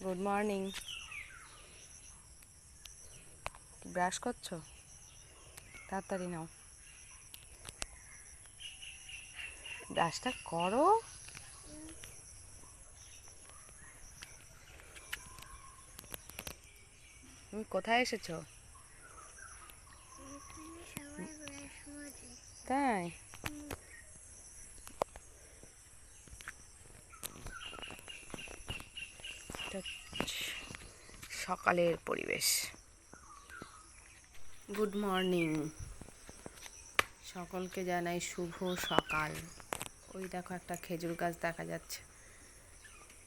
Good morning. Brush করছো? তাড়াতাড়ি নাও, ব্রাশটা করো। তুমি কোথায় এসেছো? তাই? এটা সকালের পরিবেশ। গুড মর্নিং, সকলকে জানাই শুভ সকাল। ওই দেখো একটা খেজুর গাছ দেখা যাচ্ছে,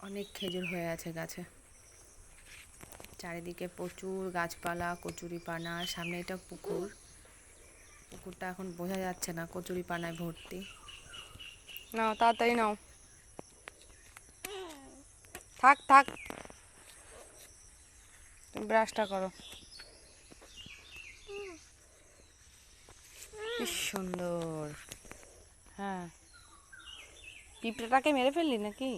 অনেক খেজুর হয়ে আছে গাছে। চারিদিকে প্রচুর গাছপালা, কচুরিপানা। সামনে এটা পুকুর, পুকুরটা এখন বোঝা যাচ্ছে না, কচুরিপানায় ভর্তি। নাও তাড়াতাড়ি নাও, থাক থাক, তুমি ব্রাশটা করো। কি সুন্দর। হ্যাঁ, পিঁপড়েটাকে মেরে ফেললি নাকি?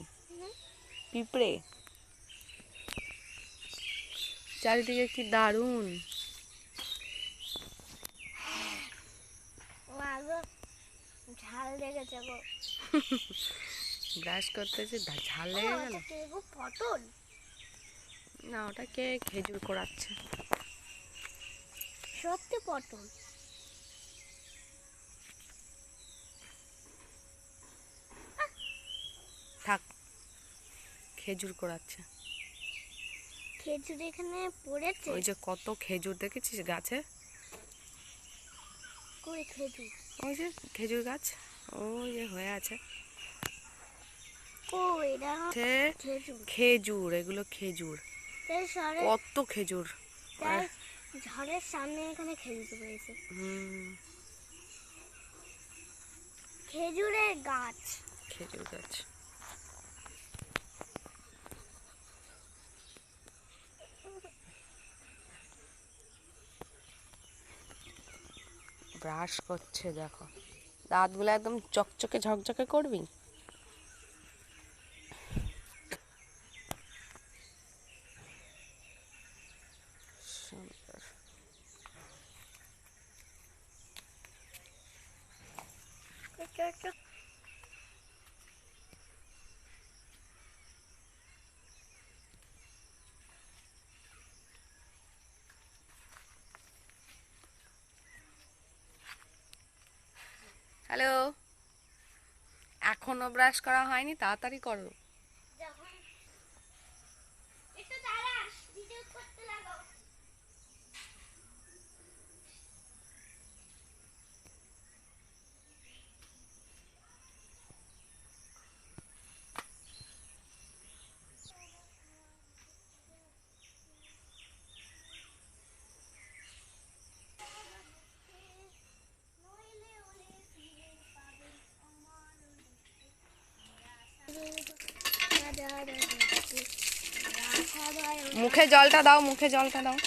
পিঁপড়ে, চারিদিকে কি দারুণ। ঝাল লেগেছে গো। ব্রাশ করতেছে, ঝাল লেগে গেল। পটল না, ওটাকে খেজুর কোড়াচ্ছে। সত্যি পটল। থাক, খেজুর কোড়াচ্ছে। খেজুর এখানে পড়েছে। ওই যে কত খেজুর দেখেছিস গাছে? কই খেজুর? ওই যে খেজুর গাছ, ওই যে হয়ে আছে। কই এটা? খেজুর। খেজুর, এগুলো খেজুর। কত খেজুর। ঝড়ের সামনে এখানে খেজুর পড়েছে। খেজুরের গাছ। খেজুর গাছ। ব্রাশ করছে দেখো, দাঁতগুলো একদম চকচকে ঝকঝকে করবি। সুন্দর। হ্যালো, এখনো ব্রাশ করা হয়নি? তাড়াতাড়ি করো। মুখে জলটা দাও, মুখে জলটা দাও।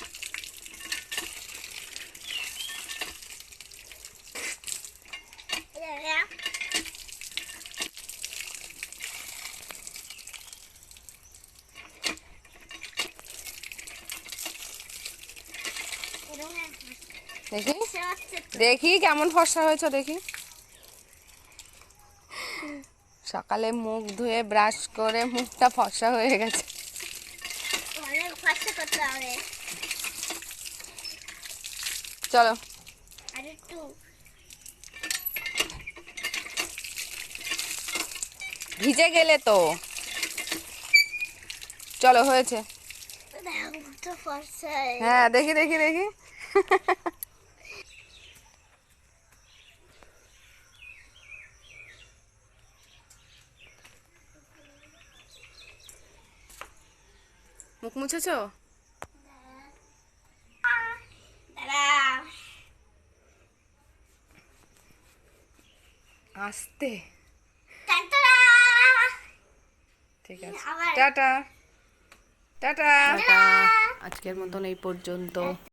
দেখি দেখি কেমন ফর্সা হয়েছে দেখি। সকালে মুখ ধুয়ে ব্রাশ করে মুখটা ফর্সা হয়ে গেছে। চলো ভিজে গেলে তো। চলো হয়েছে। হ্যাঁ দেখি দেখি দেখি। মুখ মুছেছো? আস্তে। ঠিক আছে, টাটা টাটা। আজকের মতন এই পর্যন্ত।